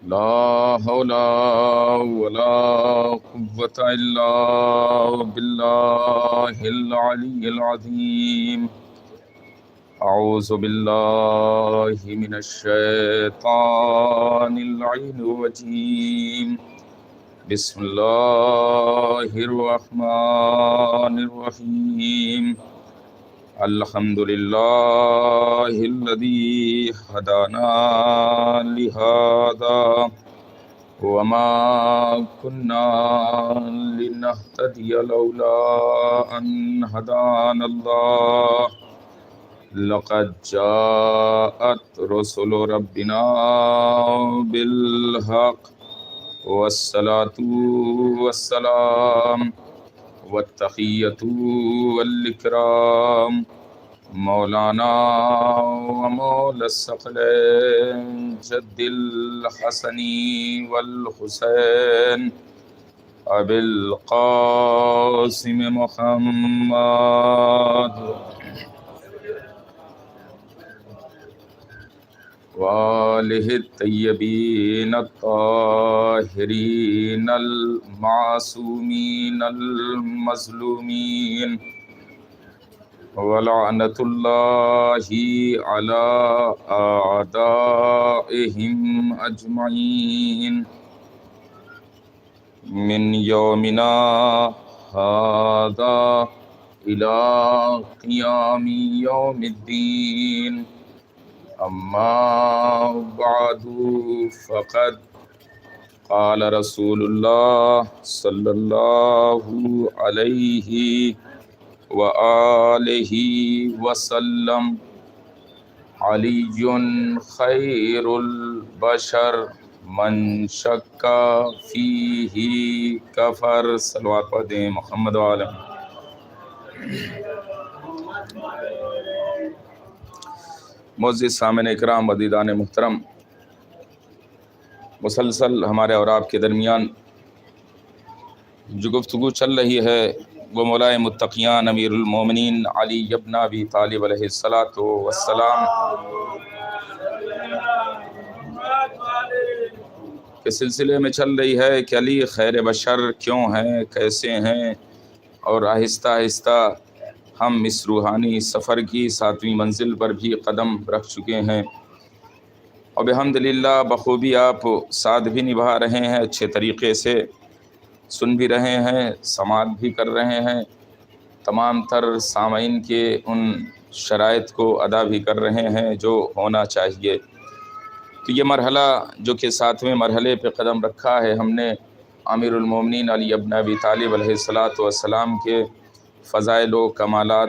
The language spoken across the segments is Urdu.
لا حول ولا قوة إلا بالله العلي العظيم. أعوذ بالله من الشيطان اللعين الرجيم. بسم الله الرحمن الرحيم. الحمد لله الذي هدانا لهذا وما كنا لنهتدي لولا أن هدانا الله. لقد جاءت رسل ربنا بالحق والصلاة والسلام والتحية والإكرام مولانا ومولى الثقلين جد الحسن والحسين أبي القاسم محمد وآلہ الطیبین الطاہرین المعصومین المظلومین ولعنۃ اللہ علی اعدائہم اجمعین من یومنا ھذا الی قیام یوم الدین. اما بعد فقد قال رسول اللہ صلی اللہ علیہ وآلہ وسلم علی خیر البشر من شک فیہ کفر. صلوات پڑھ دیں محمد وعلیہ. معزز سامعین اکرام، عزیزان محترم، مسلسل ہمارے اور آپ کے درمیان جو گفتگو چل رہی ہے وہ مولائے متقیان امیر المومنین علی ابن ابی طالب علیہ الصلاۃ والسلام کے سلسلے میں چل رہی ہے کہ علی خیر بشر کیوں ہیں، کیسے ہیں، اور آہستہ آہستہ ہم اس روحانی سفر کی 7ویں منزل پر بھی قدم رکھ چکے ہیں، اور بحمدللہ بخوبی آپ ساتھ بھی نبھا رہے ہیں، اچھے طریقے سے سن بھی رہے ہیں، سماعت بھی کر رہے ہیں، تمام تر سامعین کے ان شرائط کو ادا بھی کر رہے ہیں جو ہونا چاہیے. تو یہ مرحلہ جو کہ 7ویں مرحلے پہ قدم رکھا ہے ہم نے، امیر المومنین علی ابن ابی طالب علیہ الصلاۃ والسلام کے فضائل و کمالات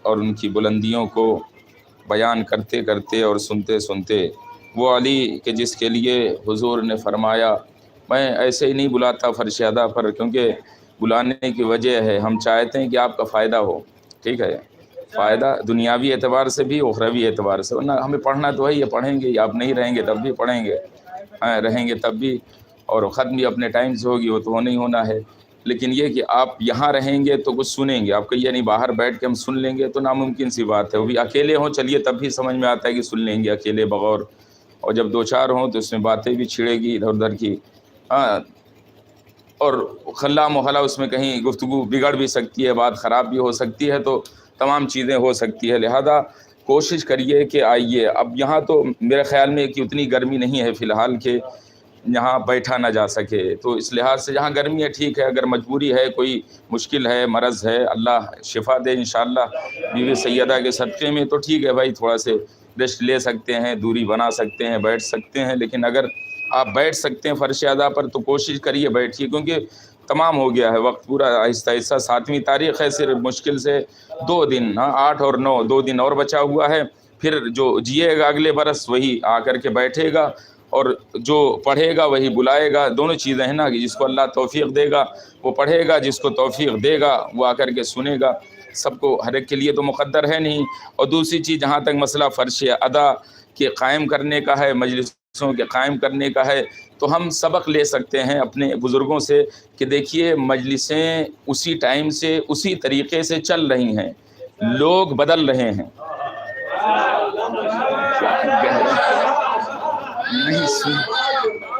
اور ان کی بلندیوں کو بیان کرتے کرتے اور سنتے سنتے وہ علی کہ جس کے لیے حضور نے فرمایا میں ایسے ہی نہیں بلاتا فرش ادا پر، کیونکہ بلانے کی وجہ ہے ہم چاہتے ہیں کہ آپ کا فائدہ ہو. ٹھیک ہے، فائدہ دنیاوی اعتبار سے بھی اخروی اعتبار سے، ورنہ ہمیں پڑھنا تو ہے، یہ پڑھیں گے، آپ نہیں رہیں گے تب بھی پڑھیں گے، رہیں گے تب بھی، اور ختم بھی اپنے ٹائم سے ہوگی، وہ تو ہونا ہی ہونا ہے. لیکن یہ کہ آپ یہاں رہیں گے تو کچھ سنیں گے، آپ کو یہ نہیں باہر بیٹھ کے ہم سن لیں گے تو ناممکن سی بات ہے. وہ بھی اکیلے ہوں چلیے تب بھی سمجھ میں آتا ہے کہ سن لیں گے اکیلے بغور، اور جب 2-4 ہوں تو اس میں باتیں بھی چھڑے گی ادھر ادھر کی، اور خلا محلہ اس میں کہیں گفتگو بگڑ بھی سکتی ہے، بات خراب بھی ہو سکتی ہے، تو تمام چیزیں ہو سکتی ہے. لہذا کوشش کریے کہ آئیے. اب یہاں تو میرے خیال میں کہ اتنی گرمی نہیں ہے فی الحال کہ یہاں بیٹھا نہ جا سکے، تو اس لحاظ سے جہاں گرمی ہے ٹھیک ہے، اگر مجبوری ہے، کوئی مشکل ہے، مرض ہے، اللہ شفا دے انشاءاللہ بیوی سیدہ کے صدقے میں، تو ٹھیک ہے بھائی، تھوڑا سے ریسٹ لے سکتے ہیں، دوری بنا سکتے ہیں، بیٹھ سکتے ہیں. لیکن اگر آپ بیٹھ سکتے ہیں فرش ادا پر تو کوشش کریے بیٹھیے، کیونکہ تمام ہو گیا ہے وقت پورا. آہستہ آہستہ 7ویں تاریخ ہے، صرف مشکل سے 2 دن، 8 اور 9 2 دن اور بچا ہوا ہے. پھر جو جیے گا اگلے برس وہی آ کر کے بیٹھے گا، اور جو پڑھے گا وہی بلائے گا. دونوں چیزیں ہیں نا، کہ جس کو اللہ توفیق دے گا وہ پڑھے گا، جس کو توفیق دے گا وہ آ کر کے سنے گا. سب کو ہر ایک کے لیے تو مقدر ہے نہیں. اور دوسری چیز، جہاں تک مسئلہ فرش ادا کے قائم کرنے کا ہے، مجلسوں کے قائم کرنے کا ہے، تو ہم سبق لے سکتے ہیں اپنے بزرگوں سے کہ دیکھیے مجلسیں اسی ٹائم سے اسی طریقے سے چل رہی ہیں، لوگ بدل رہے ہیں. نہیں سن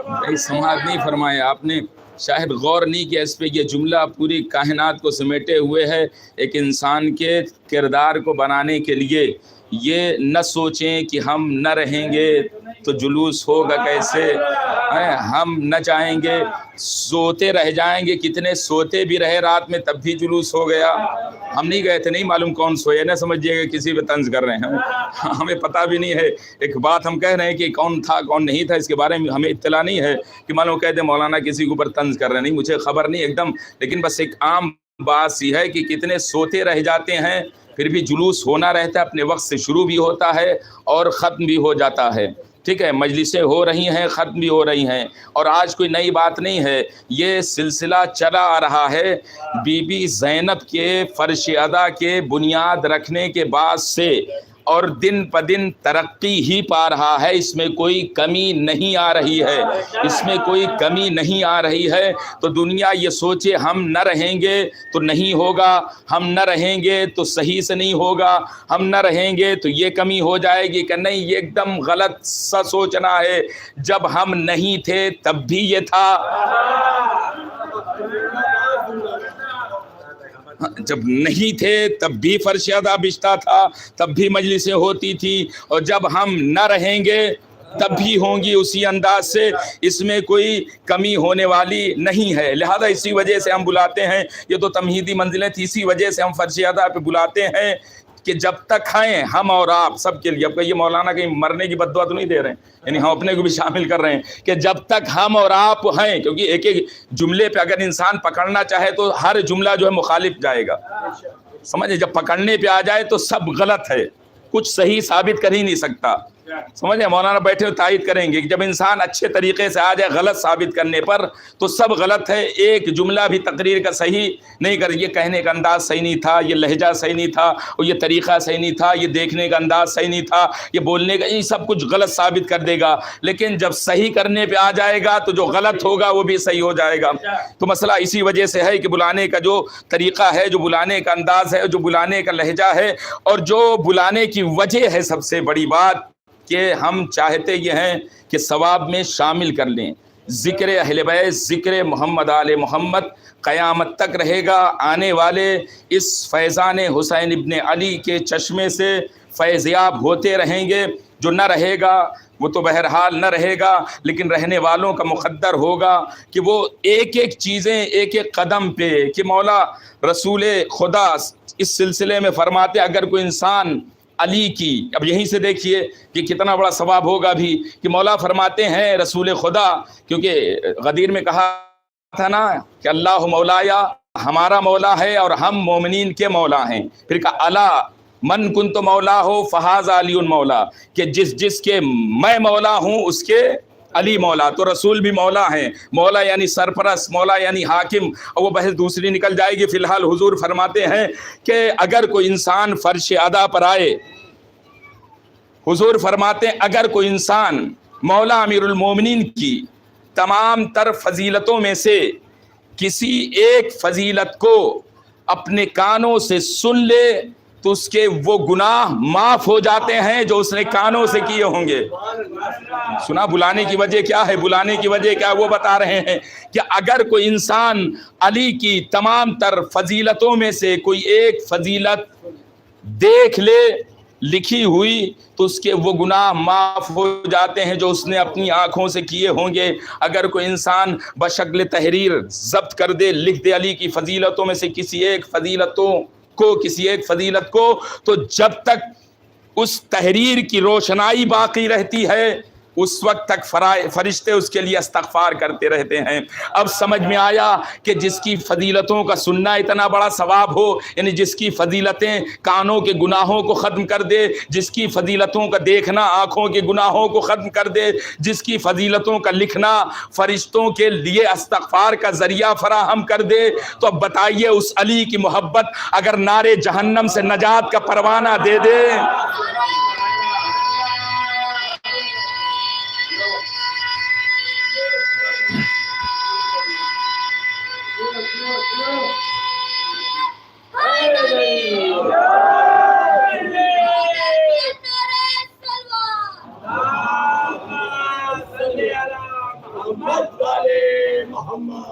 نہیں سماعت نہیں فرمایا آپ نے، شاید غور نہیں کیا اس پہ. یہ جملہ پوری کائنات کو سمیٹے ہوئے ہے. ایک انسان کے کردار کو بنانے کے لیے یہ نہ سوچیں کہ ہم نہ رہیں گے تو جلوس ہوگا کیسے، ہم نہ چاہیں گے سوتے رہ جائیں گے، کتنے سوتے بھی رہے رات میں تب بھی جلوس ہو گیا. ہم نہیں گئے تھے، نہیں معلوم کون سوئے، نہ سمجھیے گا کسی پہ طنز کر رہے ہیں، ہمیں پتہ بھی نہیں ہے. ایک بات ہم کہہ رہے ہیں کہ کون تھا کون نہیں تھا اس کے بارے میں ہمیں اطلاع نہیں ہے کہ معلوم کہتے مولانا کسی کے اوپر طنز کر رہے ہیں، نہیں مجھے خبر نہیں ایک دم. لیکن بس ایک عام بات یہ ہے کہ کتنے سوتے رہ جاتے ہیں پھر بھی جلوس ہونا رہتا ہے، اپنے وقت سے شروع بھی ہوتا ہے اور ختم بھی ہو جاتا ہے. ٹھیک ہے، مجلسیں ہو رہی ہیں، ختم بھی ہو رہی ہیں، اور آج کوئی نئی بات نہیں ہے، یہ سلسلہ چلا آ رہا ہے. بی بی زینب کے فرش ادا کے بنیاد رکھنے کے بعد سے اور دن پہ دن ترقی ہی پا رہا ہے. اس میں کوئی کمی نہیں آ رہی ہے، اس میں کوئی کمی نہیں آ رہی ہے. تو دنیا یہ سوچے ہم نہ رہیں گے تو نہیں ہوگا، ہم نہ رہیں گے تو صحیح سے نہیں ہوگا، ہم نہ رہیں گے تو یہ کمی ہو جائے گی کہ نہیں، یہ ایک دم غلط سا سوچنا ہے. جب ہم نہیں تھے تب بھی یہ تھا، جب نہیں تھے تب بھی فرش ادا بچتا تھا، تب بھی مجلسیں ہوتی تھی، اور جب ہم نہ رہیں گے تب بھی ہوں گی اسی انداز سے. اس میں کوئی کمی ہونے والی نہیں ہے. لہذا اسی وجہ سے ہم بلاتے ہیں، یہ تو تمہیدی منزلیں تھی، اسی وجہ سے ہم فرش ادا پہ بلاتے ہیں کہ جب تک ہیں ہم اور آپ سب کے لیے. اب یہ مولانا کہیں مرنے کی بد دعا تو نہیں دے رہے ہیں، یعنی ہم اپنے کو بھی شامل کر رہے ہیں کہ جب تک ہم اور آپ ہیں، کیونکہ ایک ایک جملے پہ اگر انسان پکڑنا چاہے تو ہر جملہ جو ہے مخالف جائے گا. سمجھے، جب پکڑنے پہ آ جائے تو سب غلط ہے، کچھ صحیح ثابت کر ہی نہیں سکتا. سمجھے، مولانا بیٹھے ہوئے تائید کریں گے کہ جب انسان اچھے طریقے سے آ جائے غلط ثابت کرنے پر تو سب غلط ہے. ایک جملہ بھی تقریر کا صحیح نہیں کر، یہ کہنے کا انداز صحیح نہیں تھا، یہ لہجہ صحیح نہیں تھا، اور یہ طریقہ صحیح نہیں تھا، یہ دیکھنے کا انداز صحیح نہیں تھا، یہ بولنے کا، یہ سب کچھ غلط ثابت کر دے گا. لیکن جب صحیح کرنے پہ آ جائے گا تو جو غلط ہوگا وہ بھی صحیح ہو جائے گا. تو مسئلہ اسی وجہ سے ہے کہ بلانے کا جو طریقہ ہے، جو بلانے کا انداز ہے، جو بلانے کا لہجہ ہے، اور جو بلانے کی وجہ ہے، سب سے بڑی بات کہ ہم چاہتے یہ ہیں کہ ثواب میں شامل کر لیں. ذکر اہل بیت، ذکر محمد آل محمد قیامت تک رہے گا. آنے والے اس فیضان حسین ابن علی کے چشمے سے فیضیاب ہوتے رہیں گے. جو نہ رہے گا وہ تو بہرحال نہ رہے گا، لیکن رہنے والوں کا مقدر ہوگا کہ وہ ایک ایک چیزیں ایک ایک قدم پہ، کہ مولا رسول خدا اس سلسلے میں فرماتے اگر کوئی انسان علی کی، اب یہیں سے دیکھیے کہ کتنا بڑا ثواب ہوگا بھی، کہ مولا فرماتے ہیں رسول خدا، کیونکہ غدیر میں کہا تھا نا کہ اللہ مولایا، ہمارا مولا ہے اور ہم مومنین کے مولا ہیں. پھر کہا الا من کنت مولا ہو فہذا علی مولا، کہ جس کے میں مولا ہوں اس کے علی مولا. تو رسول بھی مولا ہیں، مولا یعنی سرپرست، مولا یعنی حاکم، اور وہ بحث دوسری نکل جائے گی. فی الحال حضور فرماتے ہیں کہ اگر کوئی انسان فرش ادا پر آئے، حضور فرماتے ہیں اگر کوئی انسان مولا امیر المومنین کی تمام تر فضیلتوں میں سے کسی ایک فضیلت کو اپنے کانوں سے سن لے تو اس کے وہ گناہ معاف ہو جاتے ہیں جو اس نے کانوں سے کیے ہوں گے. سنا بلانے کی وجہ کیا ہے؟ بلانے کی وجہ کیا؟ وہ بتا رہے ہیں کہ اگر کوئی انسان علی کی تمام تر فضیلتوں میں سے کوئی ایک فضیلت دیکھ لے لکھی ہوئی تو اس کے وہ گناہ معاف ہو جاتے ہیں جو اس نے اپنی آنکھوں سے کیے ہوں گے. اگر کوئی انسان بشکل تحریر ضبط کر دے، لکھ دے علی کی فضیلتوں میں سے کسی ایک فضیلت کو، تو جب تک اس تحریر کی روشنائی باقی رہتی ہے اس وقت تک فرشتے اس کے لیے استغفار کرتے رہتے ہیں. اب سمجھ میں آیا کہ جس کی فضیلتوں کا سننا اتنا بڑا ثواب ہو، یعنی جس کی فضیلتیں کانوں کے گناہوں کو ختم کر دے، جس کی فضیلتوں کا دیکھنا آنکھوں کے گناہوں کو ختم کر دے، جس کی فضیلتوں کا لکھنا فرشتوں کے لیے استغفار کا ذریعہ فراہم کر دے، تو اب بتائیے اس علی کی محبت اگر نارے جہنم سے نجات کا پروانہ دے دے.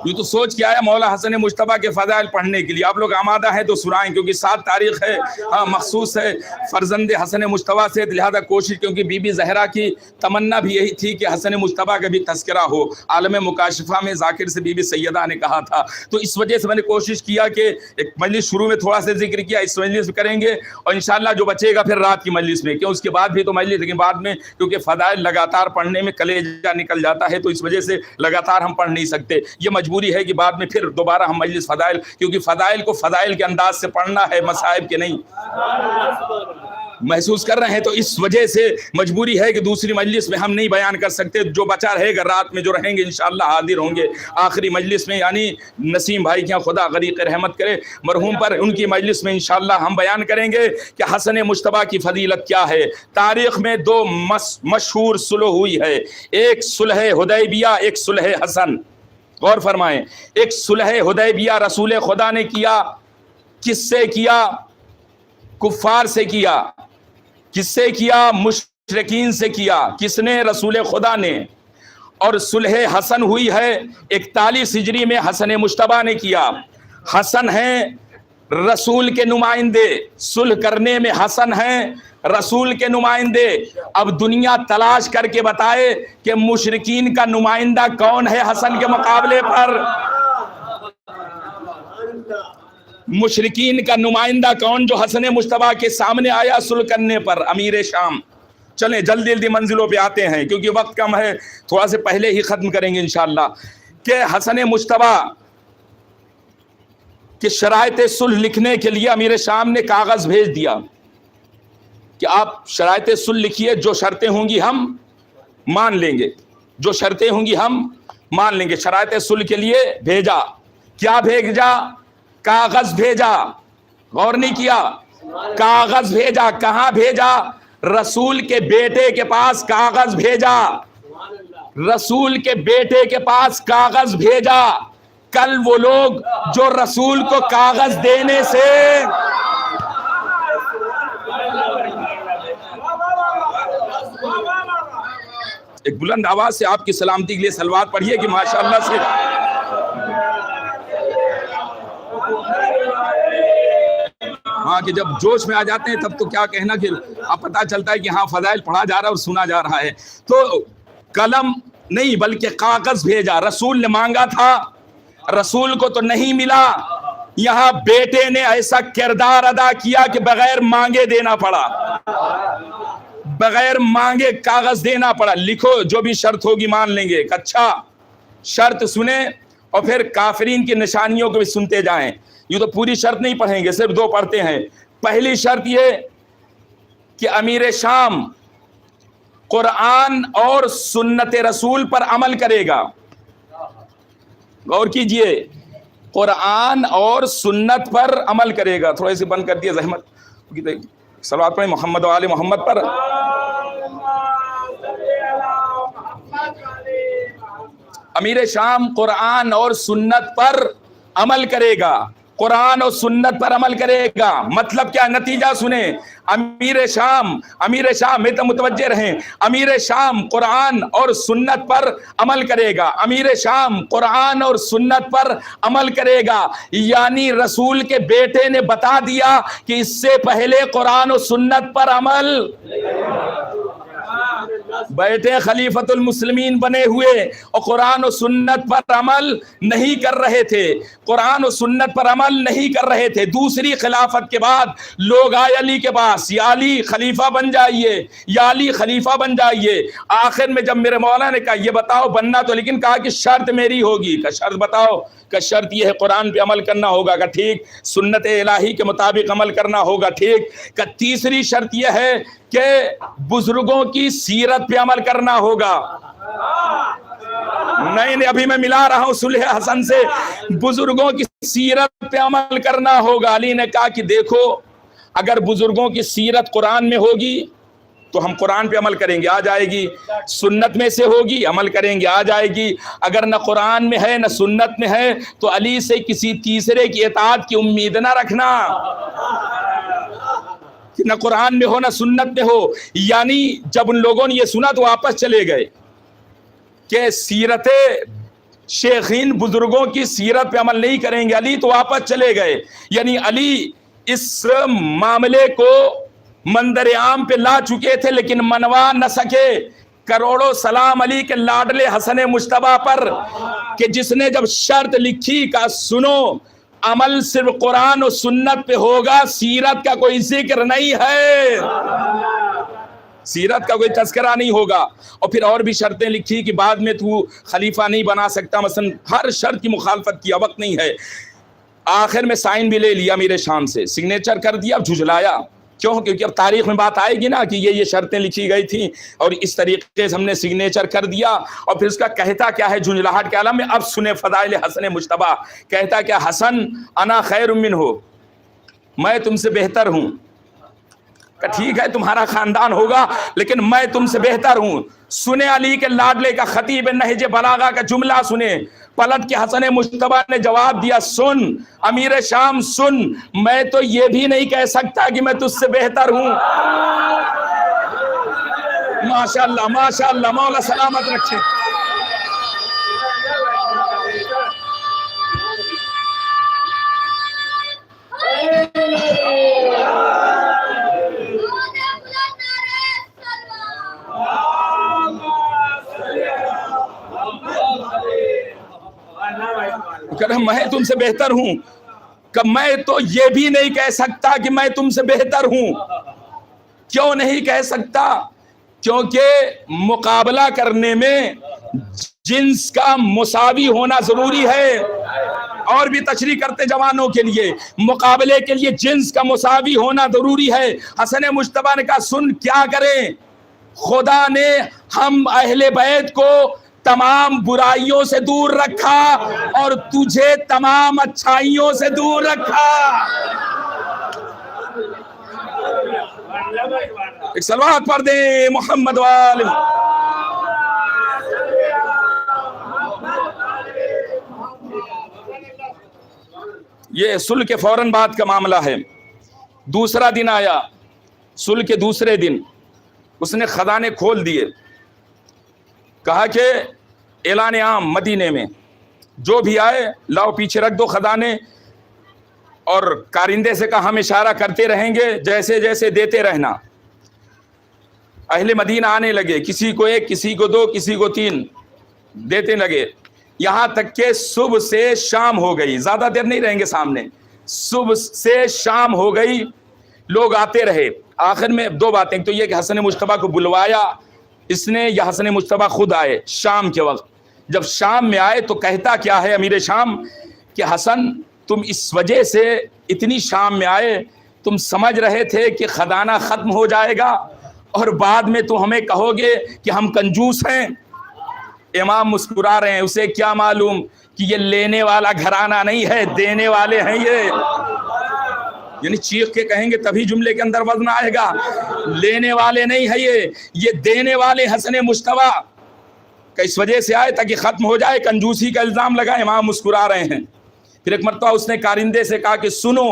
یہ تو سوچ کے آیا مولا حسن مجتبیٰ کے فضائل پڑھنے کے لیے. آپ لوگ آمادہ ہیں تو سنائیں, کیونکہ 7 تاریخ ہے, ہاں مخصوص ہے فرزند حسن مجتبیٰ سے, لہذا کوشش, کیونکہ بی بی زہرا کی تمنا بھی یہی تھی کہ حسن مجتبیٰ کا بھی تذکرہ ہو. عالم مکاشفہ میں ذاکر سے بی بی سیدہ نے کہا تھا, تو اس وجہ سے میں نے کوشش کیا کہ ایک مجلس شروع میں تھوڑا سا ذکر کیا, اس مجلس میں کریں گے, اور انشاءاللہ جو بچے گا پھر رات کی مجلس میں, کیوں اس کے بعد بھی تو مجلس, لیکن بعد میں کیونکہ فضائل لگاتار پڑھنے میں کلیجہ نکل جاتا ہے, تو اس وجہ سے لگاتار ہم پڑھ نہیں سکتے. یہ مجبوری ہے کہ بعد میں پھر دوبارہ ہم مجلس فضائل, کیونکہ فضائل کو فضائل کے انداز سے پڑھنا ہے, مصائب کے نہیں. محسوس کر رہے ہیں, تو اس وجہ سے مجبوری ہے کہ دوسری مجلس میں ہم نہیں بیان کر سکتے. جو بچا رہے گا رات میں جو رہیں گے انشاءاللہ حاضر ہوں گے آخری مجلس میں, یعنی نسیم بھائی کے خدا غریق رحمت کرے مرحوم پر, ان کی مجلس میں انشاءاللہ ہم بیان کریں گے کہ حسن مجتبیٰ کی فضیلت کیا ہے. تاریخ میں 2 مشہور صلح ہوئی ہے, ایک صلح حدیبیہ, ایک صلح حسن. غور فرمائیں, ایک صلح حدیبیہ رسول خدا نے کیا, کس سے کیا؟ کفار سے کیا. کس سے کیا؟ مشرکین سے کیا. کس نے؟ رسول خدا نے. اور صلح حسن ہوئی ہے 41 ہجری میں, حسن مجتبیٰ نے کیا. حسن ہیں رسول کے نمائندے, صلح کرنے میں حسن ہیں رسول کے نمائندے. اب دنیا تلاش کر کے بتائے کہ مشرکین کا نمائندہ کون ہے حسن کے مقابلے پر. مشرکین کا نمائندہ کون جو حسن مجتبیٰ کے سامنے آیا صلح کرنے پر؟ امیر شام. چلیں جلدی جلدی منزلوں پہ آتے ہیں کیونکہ وقت کم ہے, تھوڑا سے پہلے ہی ختم کریں گے انشاءاللہ. کہ حسن مجتبیٰ کہ شرائط صلح لکھنے کے لیے امیر شام نے کاغذ بھیج دیا کہ آپ شرائط صلح لکھیے, جو شرطیں ہوں گی ہم مان لیں گے, جو شرطیں ہوں گی ہم مان لیں گے. شرائط صلح کے لیے بھیجا. کیا بھیجا؟ کاغذ بھیجا. غور نہیں کیا, کاغذ بھیجا. کہاں بھیجا؟ رسول کے بیٹے کے پاس کاغذ بھیجا. رسول کے بیٹے کے پاس کاغذ بھیجا. کل وہ لوگ جو رسول کو کاغذ دینے سے ایک بلند آواز سے آپ کی سلامتی کے لیے صلوات پڑھیے کہ ماشاءاللہ سے ہاں, کہ جب جوش میں آ جاتے ہیں تب تو کیا کہنا, کہ اب پتہ چلتا ہے کہ ہاں فضائل پڑھا جا رہا ہے اور سنا جا رہا ہے. تو قلم نہیں بلکہ کاغذ بھیجا. رسول نے مانگا تھا, رسول کو تو نہیں ملا. یہاں بیٹے نے ایسا کردار ادا کیا کہ بغیر مانگے دینا پڑا, بغیر مانگے کاغذ دینا پڑا. لکھو جو بھی شرط ہوگی مان لیں گے. اچھا شرط سنیں اور پھر کافرین کی نشانیوں کو بھی سنتے جائیں. یہ تو پوری شرط نہیں پڑھیں گے, صرف 2 پڑھتے ہیں. پہلی شرط یہ کہ امیر شام قرآن اور سنت رسول پر عمل کرے گا. غور کیجئے, قرآن اور سنت پر عمل کرے گا. تھوڑے سے بند کر دیا زحمت, صلوات پڑھیں محمد و آل محمد پر. امیر شام قرآن اور سنت پر عمل کرے گا. قرآن اور سنت پر عمل کرے گا مطلب کیا؟ نتیجہ سنیں. امیر شام میں تو متوجہ رہیں, امیر شام قرآن اور سنت پر عمل کرے گا. امیر شام قرآن اور سنت پر عمل کرے گا, یعنی رسول کے بیٹے نے بتا دیا کہ اس سے پہلے قرآن اور سنت پر عمل. بیٹے خلیفۃ المسلمین بنے ہوئے اور قرآن و سنت پر عمل نہیں کر رہے تھے, قرآن و سنت پر عمل نہیں کر رہے تھے. دوسری خلافت کے بعد لوگ آئے علی کے پاس, یا علی خلیفہ بن جائیے, یا علی خلیفہ بن جائیے. آخر میں جب میرے مولا نے کہا یہ بتاؤ بننا تو, لیکن کہا کہ شرط میری ہوگی. کہ شرط بتاؤ؟ کہ شرط یہ ہے قرآن پہ عمل کرنا ہوگا. کہ ٹھیک, سنت الہی کے مطابق عمل کرنا ہوگا. ٹھیک. کہ تیسری شرط یہ ہے کہ بزرگوں کی سیرت پہ عمل کرنا ہوگا. نہیں ابھی میں ملا رہا ہوں صلح حسن سے, بزرگوں کی سیرت پہ عمل کرنا ہوگا. علی نے کہا کہ دیکھو اگر بزرگوں کی سیرت قرآن میں ہوگی تو ہم قرآن پہ عمل کریں گے, آ جائے گی. سنت میں سے ہوگی, عمل کریں گے, آ جائے گی. اگر نہ قرآن میں ہے نہ سنت میں ہے تو علی سے کسی تیسرے کی اطاعت کی امید نہ رکھنا, کہ نہ قرآن میں ہو نہ سنت میں ہو. یعنی جب ان لوگوں نے یہ سنا تو واپس چلے گئے. کہ سیرت شیخین بزرگوں کی سیرت پہ عمل نہیں کریں گے، علی تو واپس چلے گئے. یعنی علی اس معاملے کو منظر عام پہ لا چکے تھے لیکن منوا نہ سکے. کروڑوں سلام علی کے لاڈلے حسن مجتبیٰ پر کہ جس نے جب شرط لکھی کہ سنو عمل صرف قرآن و سنت پہ ہوگا، سیرت کا کوئی ذکر نہیں ہے، سیرت کا کوئی تذکرہ نہیں ہوگا. اور پھر اور بھی شرطیں لکھی کہ بعد میں تو خلیفہ نہیں بنا سکتا، مثلا ہر شرط کی مخالفت کیا، وقت نہیں ہے. آخر میں سائن بھی لے لیا امیر شام سے، سگنیچر کر دیا، اب جھجلایا. کیوں؟ کیونکہ اب تاریخ میں بات آئے گی نا کہ یہ شرطیں لکھی گئی تھیں اور اس طریقے سے ہم نے سگنیچر کر دیا. اور پھر اس کا کہتا کیا ہے جھنجھلاہٹ کے عالم میں؟ اب سنے فضائل حسن مجتبیٰ. کہتا کیا؟ حسن انا خیر منہ، میں تم سے بہتر ہوں. کہ ٹھیک ہے تمہارا خاندان ہوگا لیکن میں تم سے بہتر ہوں. سنے علی کے لاڈلے کا خطیب نہج بلاغہ کا جملہ سنے. پلٹ کے حسن مجتبیٰ نے جواب دیا، سن امیر شام سن، میں تو یہ بھی نہیں کہہ سکتا کہ میں تجھ سے بہتر ہوں. ماشاءاللہ ماشاءاللہ، مولا سلامت رکھے. میں تم سے بہتر ہوں، کہ میں تو یہ بھی نہیں کہہ سکتا کہ میں تم سے بہتر ہوں. کیوں نہیں کہہ سکتا؟ کیونکہ مقابلہ کرنے میں جنس کا مساوی ہونا ضروری ہے. اور بھی تشریح کرتے جوانوں کے لیے، مقابلے کے لیے جنس کا مساوی ہونا ضروری ہے. حسن مجتبیٰ نے کہا سن کیا کریں، خدا نے ہم اہل بیت کو تمام برائیوں سے دور رکھا اور تجھے تمام اچھائیوں سے دور رکھا. ایک صلوات پڑھ دیں محمد والے. یہ صلح کے فوراً بعد کا معاملہ ہے. دوسرا دن آیا، صلح کے دوسرے دن اس نے خزانے کھول دیے. کہا کہ اعلان عام مدینے میں جو بھی آئے لاؤ پیچھے رکھ دو خزانے، اور کارندے سے کہا ہم اشارہ کرتے رہیں گے، جیسے جیسے دیتے رہنا. اہل مدینہ آنے لگے، کسی کو ایک، کسی کو دو، کسی کو تین دیتے لگے، یہاں تک کہ صبح سے شام ہو گئی. زیادہ دیر نہیں رہیں گے سامنے، صبح سے شام ہو گئی، لوگ آتے رہے. آخر میں دو باتیں، تو یہ کہ حسن مجتبیٰ کو بلوایا اس نے یا حسن مجتبیٰ خود آئے شام کے وقت. جب شام میں آئے تو کہتا کیا ہے امیر شام کہ حسن تم اس وجہ سے اتنی شام میں آئے، تم سمجھ رہے تھے کہ خزانہ ختم ہو جائے گا اور بعد میں تم ہمیں کہو گے کہ ہم کنجوس ہیں. امام مسکرا رہے ہیں، اسے کیا معلوم کہ یہ لینے والا گھرانہ نہیں ہے، دینے والے ہیں یہ. یعنی چیخ کے کہیں گے تبھی جملے کے اندر وزن آئے گا. لینے والے نہیں ہے یہ دینے والے حسن مجتبیٰ کہ اس وجہ سے آئے تاکہ ختم ہو جائے. کنجوسی کا الزام لگا. امام مسکرا رہے ہیں. پھر ایک مرتبہ اس نے کارندے سے کہا کہ سنو،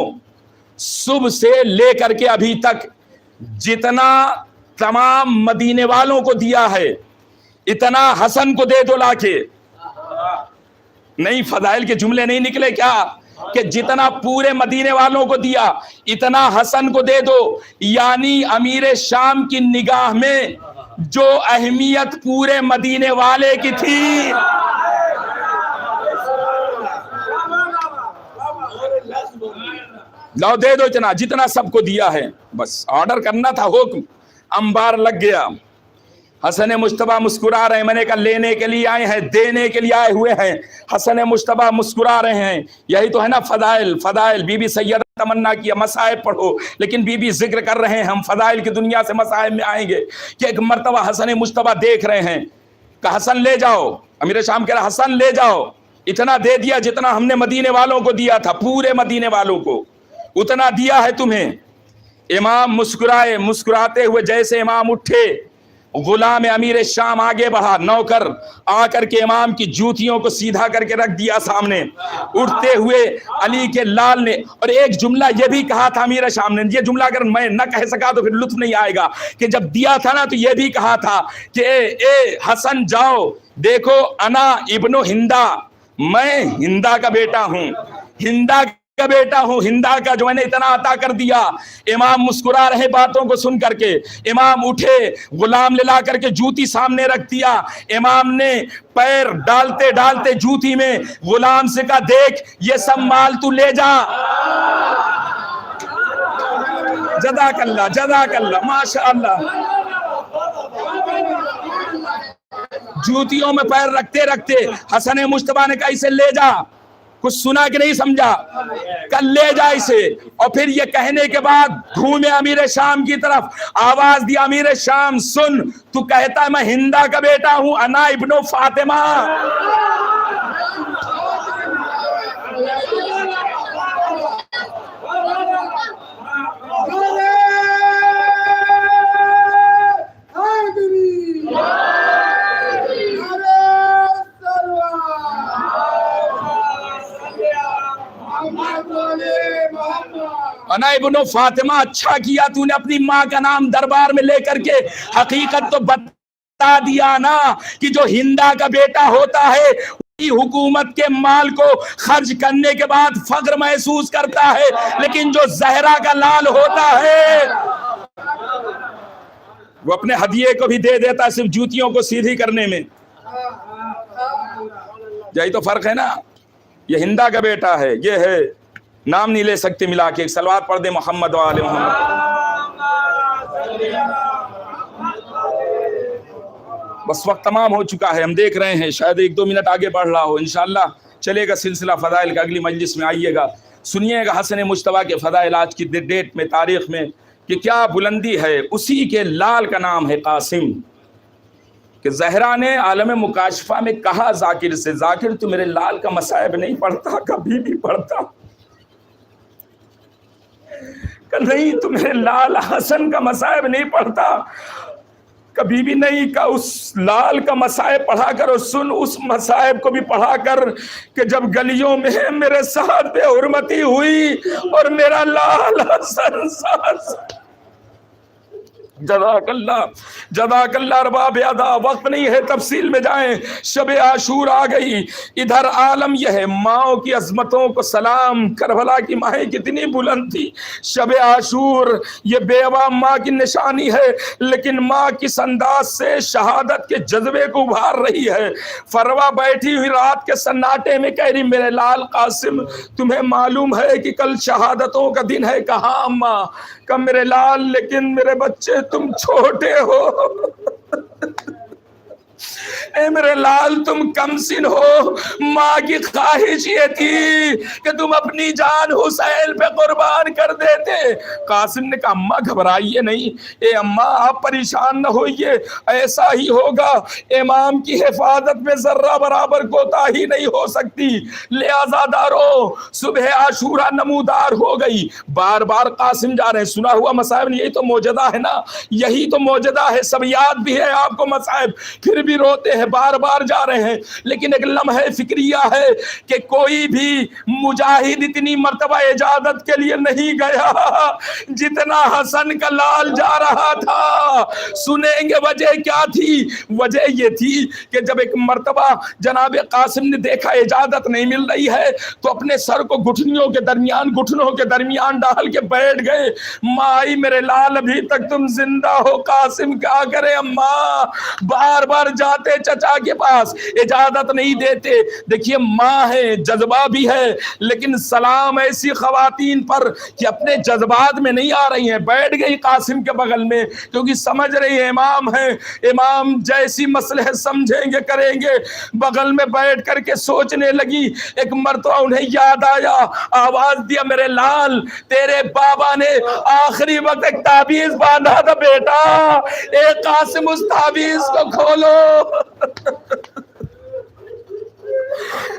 صبح سے لے کر کے ابھی تک جتنا تمام مدینے والوں کو دیا ہے اتنا حسن کو دے دو لا کے. نہیں فضائل کے جملے نہیں نکلے کیا کہ جتنا پورے مدینے والوں کو دیا اتنا حسن کو دے دو. یعنی امیر شام کی نگاہ میں جو اہمیت پورے مدینے والے کی تھی، لاؤ دے دو اتنا جتنا سب کو دیا ہے. بس آرڈر کرنا تھا، حکم انبار لگ گیا. حسن مجتبیٰ مسکرا رہے ہیں. میں نے کہا لینے کے لیے آئے ہیں، دینے کے لیے آئے ہوئے ہیں. حسن مجتبیٰ مسکرا رہے ہیں. یہی تو ہے نا فضائل. فضائل بی بی سیدہ تمنا کیا مصائب پڑھو، لیکن بی بی ذکر کر رہے ہیں ہم فضائل کی دنیا سے مصائب میں آئیں گے. کہ ایک مرتبہ حسن مجتبیٰ دیکھ رہے ہیں کہ حسن لے جاؤ. امیر شام کہہ رہا حسن لے جاؤ، اتنا دے دیا جتنا ہم نے مدینے والوں کو دیا تھا، پورے مدینے والوں کو اتنا دیا ہے تمہیں. امام مسکرائے. مسکراتے ہوئے جیسے امام اٹھے غلام امیر شام آگے بڑھا، نوکر آ کر کے امام کی جوتیوں کو سیدھا کر کے رکھ دیا سامنے. اٹھتے ہوئے علی کے لال نے اور ایک جملہ یہ بھی کہا تھا امیر شام نے، یہ جملہ اگر میں نہ کہہ سکا تو پھر لطف نہیں آئے گا، کہ جب دیا تھا نا تو یہ بھی کہا تھا کہ اے حسن جاؤ دیکھو انا ابن ہندا، میں ہندا کا بیٹا ہوں، ہندا کا بیٹا ہوں، ہندا کا جو میں نے اتنا عطا کر دیا. امام مسکرا رہے باتوں کو سن کر کے. امام اٹھے، غلام لے لا کر کے جوتی سامنے رکھ دیا. امام نے پیر ڈالتے ڈالتے جوتی میں غلام سے کہا دیکھ یہ سب مال تو لے جا. جزاک اللہ جزاک اللہ ماشاء اللہ. جوتیوں میں پیر رکھتے رکھتے حسن مجتبیٰ نے کہا اسے لے جا. کچھ سنا کہ نہیں سمجھا؟ کل لے جا اسے. اور پھر یہ کہنے کے بعد گھومے امیر شام کی طرف، آواز دیا امیر شام سن، تو کہتا ہے میں ہندا کا بیٹا ہوں، انا ابن فاطمہ. انا ابن فاطمہ، اچھا کیا تو نے اپنی ماں کا نام دربار میں لے کر کے حقیقت تو بتا دیا نا کہ جو ہندا کا بیٹا ہوتا ہے حکومت کے مال کو خرچ کرنے کے بعد فخر محسوس کرتا ہے، لیکن جو زہرا کا لال ہوتا ہے وہ اپنے ہدیے کو بھی دے دیتا ہے صرف جوتیوں کو سیدھی کرنے میں. یہی تو فرق ہے نا. یہ ہندا کا بیٹا ہے، یہ ہے، نام نہیں لے سکتے ملا کے. صلوات پڑھ دے محمد و آل محمد. بس وقت تمام ہو چکا ہے، ہم دیکھ رہے ہیں شاید 1-2 منٹ آگے بڑھ رہا ہو. انشاءاللہ چلے گا سلسلہ فضائل کا، اگلی مجلس میں آئیے گا، سنیے گا حسن مجتبیٰ کے فضائل آج کی ڈیٹ میں، تاریخ میں، کہ کیا بلندی ہے. اسی کے لال کا نام ہے قاسم، کہ زہرا نے عالم مکاشفہ میں کہا ذاکر سے، ذاکر تو میرے لال کا مصائب نہیں پڑھتا، کبھی بھی پڑھتا کہ نہیں، تو میرے لال حسن کا مصائب نہیں پڑھتا کبھی بھی نہیں. کہ اس لال کا مصائب پڑھا کر اور سن اس مصائب کو بھی پڑھا کر کہ جب گلیوں میں میرے ساتھ بے حرمتی ہوئی اور میرا لال حسن ساتھ. جزاک اللہ جزاک اللہ ارباب ادا. وقت نہیں ہے تفصیل میں جائیں. شب عاشور آ گئی، ادھر عالم یہ ہے. ماؤں کی عظمتوں کو سلام. کربلا کی مائیں کتنی بلند تھی. شب عاشور یہ بیوہ ماں کی نشانی ہے، لیکن ماں کس انداز سے شہادت کے جذبے کو ابھار رہی ہے. فروا بیٹھی ہوئی رات کے سناٹے میں کہہ رہی میرے لال قاسم تمہیں معلوم ہے کہ کل شہادتوں کا دن ہے. کہاں اماں؟ کہ میرے لال لیکن میرے بچے تم چھوٹے ہو. اے میرے لال تم کم سن ہو. ماں کی خواہش یہ تھی کہ تم اپنی جان حسین پہ قربان کر دیتے. قاسم نے کہا اماں گھبرائیے نہیں. اے اماں آپ پریشان نہ ہوئیے، ایسا ہی ہوگا. امام کی حفاظت میں ذرہ برابر کوتاہی نہیں ہو سکتی، لہذا دارو صبح عاشورہ نمودار ہو گئی. بار بار قاسم جا رہے ہیں. سنا ہوا مصائب، یہی تو موجدہ ہے نا، یہی تو موجدہ ہے. سب یاد بھی ہے آپ کو مصائب، پھر بھی روتے ہیں، بار بار جا رہے ہیں. لیکن ایک لمحہ فکریہ ہے کہ کوئی بھی مجاہد اتنی مرتبہ اجازت کے لیے نہیں گیا جتنا حسن کا لال جا رہا تھا. سنیں گے وجہ کیا تھی. وجہ یہ تھی کہ جب ایک مرتبہ جناب قاسم نے دیکھا اجازت نہیں مل رہی ہے تو اپنے سر کو گھٹنوں کے درمیان ڈال کے بیٹھ گئے. ماں آئی میرے لال ابھی تک تم زندہ ہو. قاسم کیا کرے اماں، بار بار جاتے چچا کے پاس، اجازت نہیں دیتے. دیکھیے ماں ہے، جذبہ بھی ہے، لیکن سلام ایسی خواتین پر کہ اپنے جذبات میں نہیں آ رہی ہیں. بیٹھ گئی قاسم کے بغل میں کیونکہ سمجھ رہی ہے امام ہے، امام جیسی مصلحت سمجھیں گے کریں گے. بغل میں بیٹھ کر کے سوچنے لگی. ایک مرتبہ انہیں یاد آیا، آواز دیا میرے لال تیرے بابا نے آخری وقت ایک تعبیز باندھا تھا بیٹا، اے قاسم اس تعبیز کو کھولو.